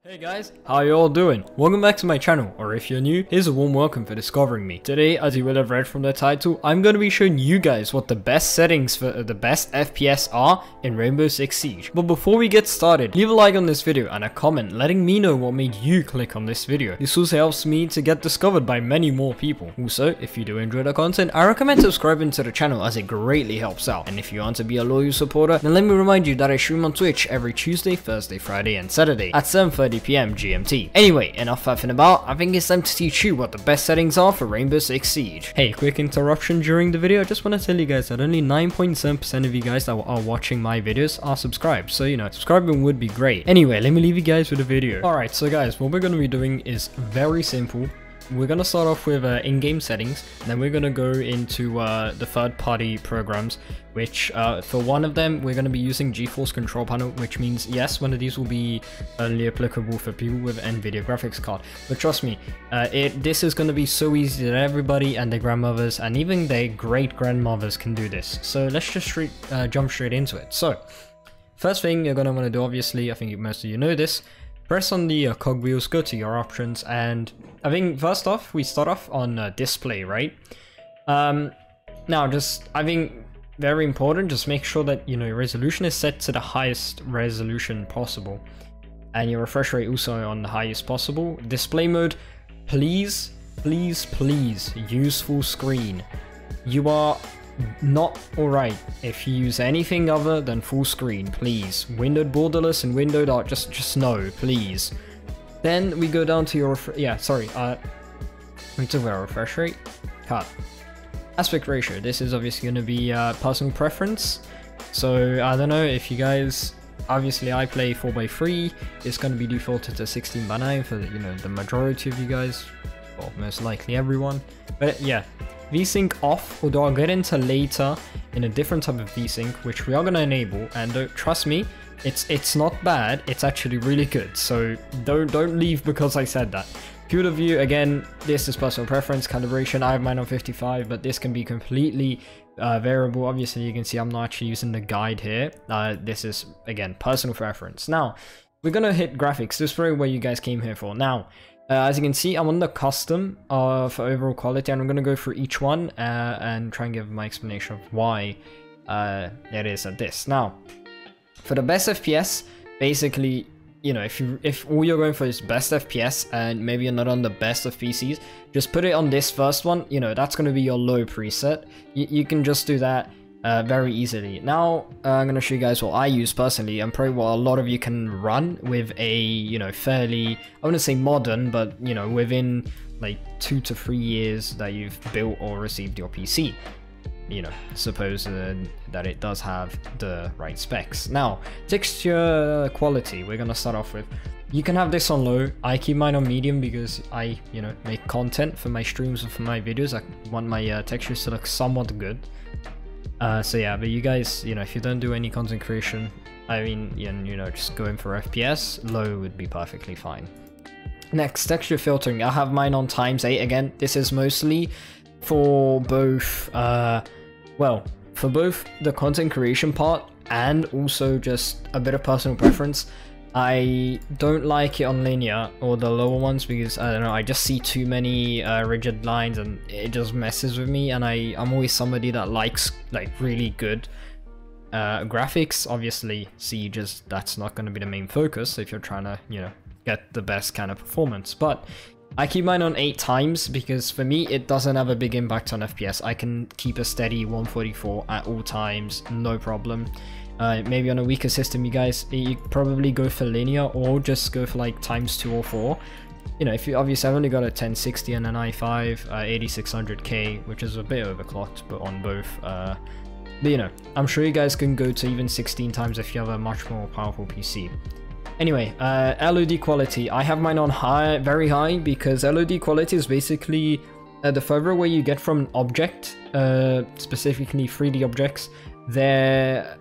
Hey guys, how you all doing? Welcome back to my channel, or if you're new, here's a warm welcome for discovering me. Today, as you will have read from the title, I'm going to be showing you guys what the best settings for the best FPS are in Rainbow Six Siege. But before we get started, leave a like on this video and a comment letting me know what made you click on this video. This also helps me to get discovered by many more people. Also, if you do enjoy the content, I recommend subscribing to the channel as it greatly helps out. And if you want to be a loyal supporter, then let me remind you that I stream on Twitch every Tuesday, Thursday, Friday and Saturday at 7:30 PM GMT. Anyway, enough faffing about, I think it's time to teach you what the best settings are for Rainbow Six Siege. Hey, quick interruption during the video, I just want to tell you guys that only 9.7% of you guys that are watching my videos are subscribed, so subscribing would be great. Anyway, let me leave you guys with a video. Alright, so guys, what we're going to be doing is very simple. We're going to start off with in-game settings, and then we're going to go into the third-party programs, which for one of them, we're going to be using GeForce Control Panel, which means, yes, one of these will be only applicable for people with NVIDIA graphics card. But trust me, this is going to be so easy that everybody and their grandmothers, and even their great-grandmothers can do this. So let's just jump straight into it. So, first thing you're going to want to do, obviously, I think most of you know this, press on the cogwheels, go to your options, and I think first off, we start off on display, right? Now, I think very important, just make sure that, your resolution is set to the highest resolution possible. And your refresh rate also on the highest possible. Display mode, please, please, please use full screen. You are not alright if you use anything other than full screen, please. Windowed borderless and windowed art, just no, please. Then we go down to your we talk about refresh rate, cut. Aspect ratio, this is obviously going to be personal preference. So I don't know if you guys, obviously I play 4:3, it's going to be defaulted to 16:9 for the majority of you guys, well, most likely everyone. But yeah, VSync off, although I'll get into later in a different type of VSync, which we are going to enable, and trust me, it's not bad, it's actually really good, so don't leave because I said that. Field of view, again, this is personal preference, calibration, I have mine on 55, but this can be completely variable. Obviously you can see I'm not actually using the guide here, this is, again, personal preference. Now, we're going to hit graphics, this is probably what you guys came here for. Now, as you can see, I'm on the custom for overall quality, and I'm going to go through each one and try and give my explanation of why it is at this. Now, for the best FPS, basically, if all you're going for is best FPS and maybe you're not on the best of PCs, just put it on this first one. That's going to be your low preset. You can just do that very easily. Now, I'm going to show you guys what I use personally, and probably what a lot of you can run with a, fairly, I wouldn't say modern, but, within like 2 to 3 years that you've built or received your PC. Suppose that it does have the right specs. Now, texture quality, we're gonna start off with. You can have this on low. I keep mine on medium because I, make content for my streams and for my videos. I want my textures to look somewhat good. So yeah, but you guys, if you don't do any content creation, I mean, just go in for FPS, low would be perfectly fine. Next, texture filtering. I have mine on ×8. Again, this is mostly for both for both the content creation part and also just a bit of personal preference. I don't like it on linear or the lower ones because I don't know, I just see too many rigid lines and it just messes with me, and I'm always somebody that likes like really good graphics. Obviously Siege, that's not going to be the main focus if you're trying to get the best kind of performance, but I keep mine on 8x because for me it doesn't have a big impact on FPS. I can keep a steady 144 at all times, no problem. Maybe on a weaker system, you guys, you probably go for linear or just go for like ×2 or 4. If you obviously, I've only got a 1060 and an i5 8600K, which is a bit overclocked, but on both. But I'm sure you guys can go to even 16x if you have a much more powerful PC. Anyway, LOD quality, I have mine on high, very high, because LOD quality is basically the further away you get from an object, specifically 3D objects, their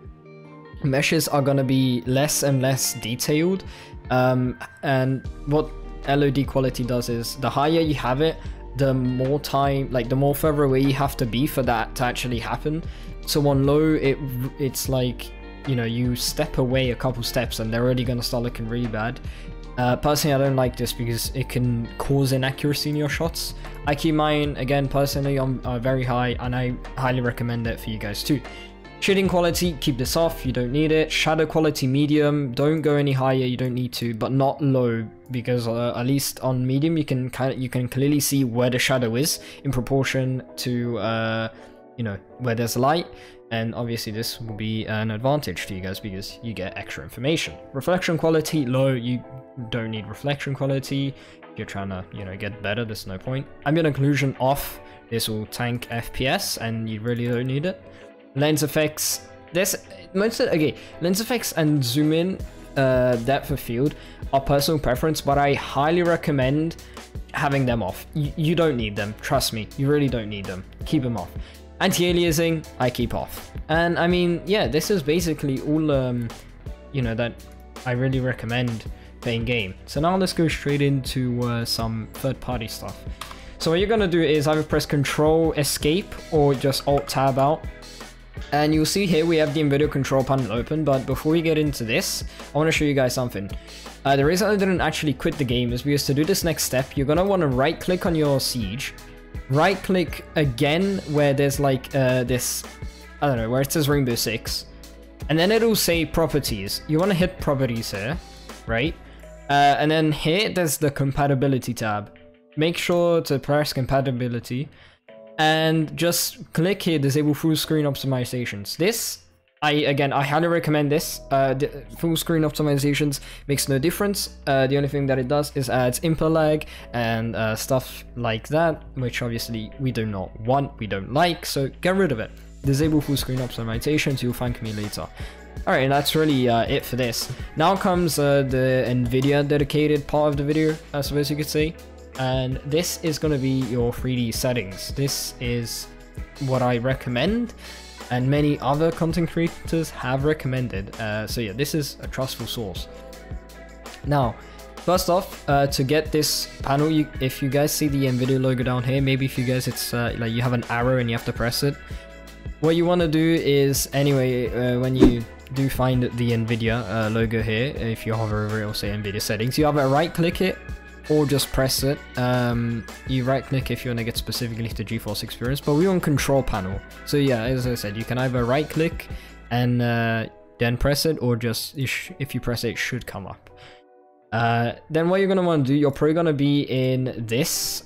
meshes are going to be less and less detailed, and what LOD quality does is the higher you have it, the more time, like the more further away you have to be for that to actually happen. So on low, it's like, you step away a couple steps and they're already going to start looking really bad. Personally, I don't like this because it can cause inaccuracy in your shots. I keep mine, again, personally on very high, and I highly recommend it for you guys too. Shading quality, keep this off, you don't need it. Shadow quality, medium, don't go any higher, you don't need to, but not low, because at least on medium you can clearly see where the shadow is in proportion to you know, where there's light. And obviously this will be an advantage for you guys because you get extra information. Reflection quality, low, you don't need reflection quality. If you're trying to, you know, get better, there's no point. Ambient occlusion off, this will tank FPS and you really don't need it. Lens effects, lens effects and zoom in, depth of field are personal preference, but I highly recommend having them off. You don't need them, trust me, you really don't need them. Keep them off. Anti-aliasing, I keep off. And I mean, yeah, this is basically all, you know, that I really recommend playing game. So now let's go straight into some third-party stuff. So what you're gonna do is either press Control Escape or just Alt Tab out. And you'll see here we have the NVIDIA control panel open, but before we get into this, I want to show you guys something. The reason I didn't actually quit the game is because to do this next step, you're going to want to right click on your Siege, right click again where there's like this, I don't know, where it says Rainbow Six, and then it'll say Properties. You want to hit Properties here, right? And then here there's the Compatibility tab. Make sure to press Compatibility. And just click here, disable full screen optimizations. This, I highly recommend this. The full screen optimizations makes no difference. The only thing that it does is adds input lag and stuff like that, which obviously we do not want, we don't like, so get rid of it. Disable full screen optimizations, you'll thank me later. Alright, that's really it for this. Now comes the NVIDIA dedicated part of the video, I suppose you could say. And this is going to be your 3D settings. This is what I recommend and many other content creators have recommended. So yeah, this is a trustful source. Now, first off, to get this panel, if you guys see the NVIDIA logo down here, maybe if you guys, it's like you have an arrow and you have to press it. What you want to do is, anyway, when you do find the NVIDIA logo here, if you hover over it, it'll say NVIDIA settings. You either right click it or just press it. You right click if you want to get specifically to GeForce Experience, but we want control panel. So yeah, as I said, you can either right click and then press it, or just if you press it, it should come up. Then what you're going to want to do, you're probably going to be in this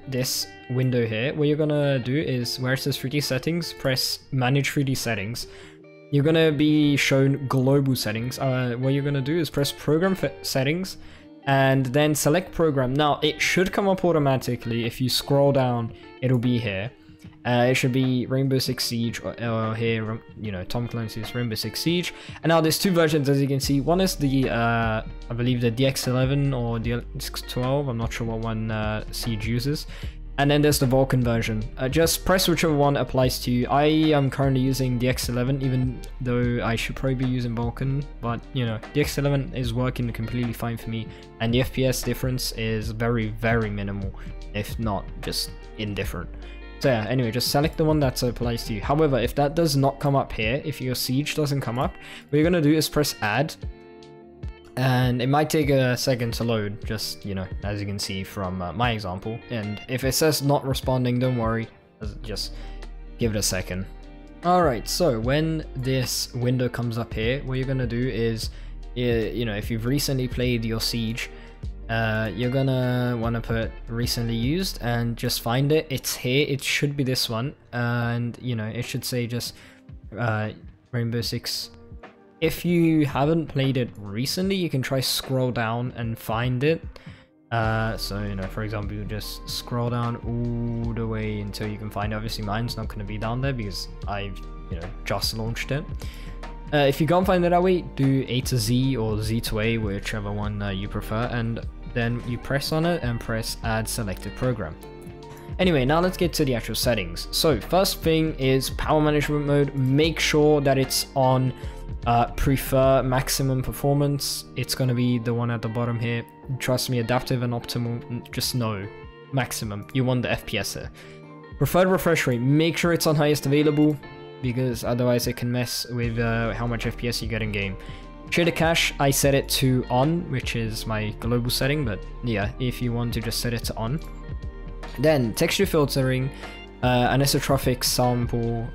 this window here. What you're going to do is where it says 3D settings, press manage 3D settings. You're going to be shown global settings. What you're going to do is press program settings and then select program. Now it should come up automatically. If you scroll down, it'll be here. It should be Rainbow Six Siege, or here, you know, Tom Clancy's Rainbow Six Siege. And now there's two versions, as you can see. One is the, I believe the DX11 or DX12. I'm not sure what one Siege uses. And then there's the Vulkan version. Just press whichever one applies to you. I am currently using DX11, even though I should probably be using Vulkan. But, you know, DX11 is working completely fine for me. And the FPS difference is very, very minimal, if not just indifferent. So yeah, anyway, just select the one that applies to you. However, if that does not come up here, if your Siege doesn't come up, what you're going to do is press Add. And it might take a second to load, just, you know, as you can see from my example. And if it says not responding, don't worry, just give it a second. Alright, so when this window comes up here, what you're going to do is, you know, if you've recently played your Siege, you're gonna want to put recently used and just find it. It's here, it should be this one, and you know, it should say just Rainbow Six. If you haven't played it recently, you can try scroll down and find it. So, you know, for example, you just scroll down all the way until you can find it. Obviously mine's not going to be down there because I've, you know, just launched it. If you can't find it that way, do A to Z or Z to A, whichever one you prefer, and then you press on it and press add selected program. Anyway, now let's get to the actual settings. So first thing is power management mode. Make sure that it's on prefer maximum performance. It's going to be the one at the bottom here. Trust me, adaptive and optimal, just no, maximum. You want the FPS here. Preferred refresh rate, make sure it's on highest available, because otherwise it can mess with how much FPS you get in game. Shader cache, I set it to on, which is my global setting, but yeah, if you want to just set it to on. Then texture filtering, anisotrophic sample,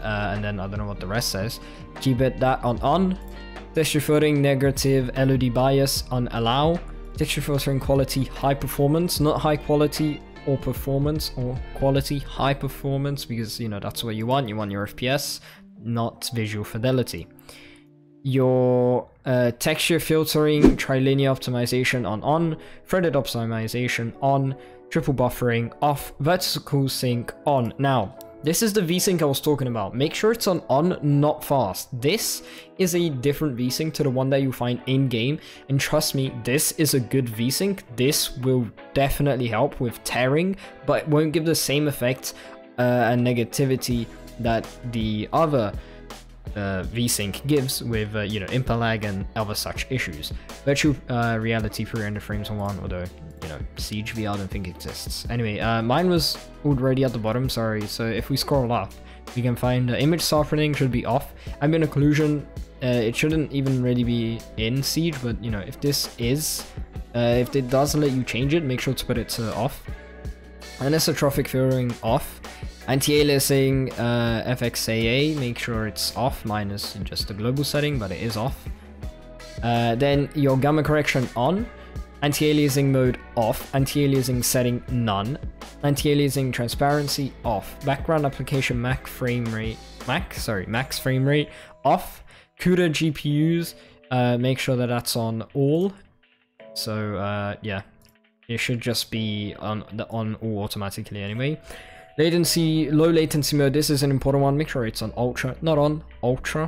and then I don't know what the rest says. Keep it that on. Texture filtering negative LOD bias on allow. Texture filtering quality high performance, not high quality or performance, or quality high performance, because you know that's what you want your FPS, not visual fidelity. Your texture filtering trilinear optimization on, threaded optimization on, triple buffering off, vertical sync on. Now this is the VSync I was talking about. Make sure it's on, not fast. This is a different VSync to the one that you find in game, and trust me, this is a good VSync. This will definitely help with tearing, but it won't give the same effect and negativity that the other VSync gives with you know, input lag and other such issues. Virtual reality 300 frames on one, although you know, Siege VR I don't think exists. Anyway, mine was already at the bottom, sorry. So if we scroll up, we can find image softening should be off. Ambient occlusion, it shouldn't even really be in Siege, but you know, if this is, if it does let you change it, make sure to put it to off. Anisotrophic filtering off. Anti-aliasing FXAA, make sure it's off, minus just the global setting, but it is off. Then your gamma correction on. Anti-aliasing mode off, anti-aliasing setting none, anti-aliasing transparency off, background application max frame rate off, CUDA GPUs, make sure that that's on all. So yeah, it should just be on all automatically anyway. Latency, low latency mode, this is an important one, make sure it's on ultra, not on ultra.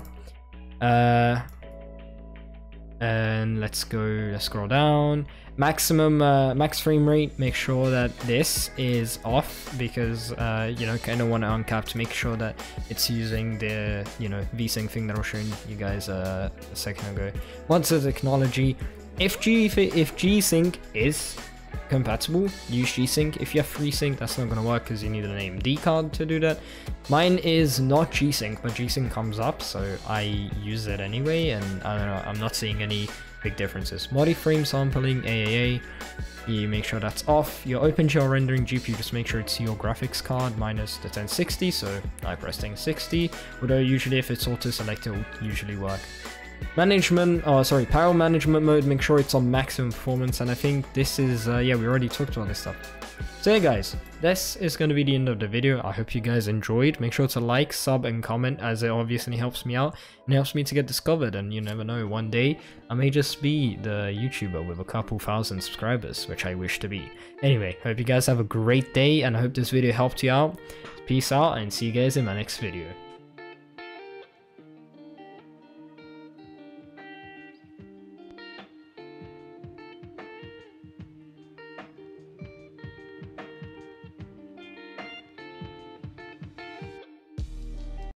And let's scroll down. Maximum max frame rate, make sure that this is off, because you know, kind of want to uncap to make sure that it's using the, you know, VSync thing that I was showing you guys a second ago. What's the technology? If G.Sync is compatible, use G.Sync. If you have FreeSync, that's not going to work because you need an AMD card to do that. Mine is not G.Sync, but G.Sync comes up, so I use it anyway, and I don't know, I'm not seeing any big differences. Multi-frame sampling, AAA, you make sure that's off. Your OpenGL rendering GPU, just make sure it's your graphics card minus the 1060, so I press 1060, although usually if it's auto-selected, it will usually work. Management, power management mode, make sure it's on maximum performance, and I think this is, yeah, we already talked about this stuff. So yeah guys, this is going to be the end of the video. I hope you guys enjoyed. Make sure to like, sub, and comment, as it obviously helps me out and helps me to get discovered, and you never know, one day I may just be the YouTuber with a couple thousand subscribers, which I wish to be. Anyway, hope you guys have a great day, and I hope this video helped you out. Peace out, and see you guys in my next video.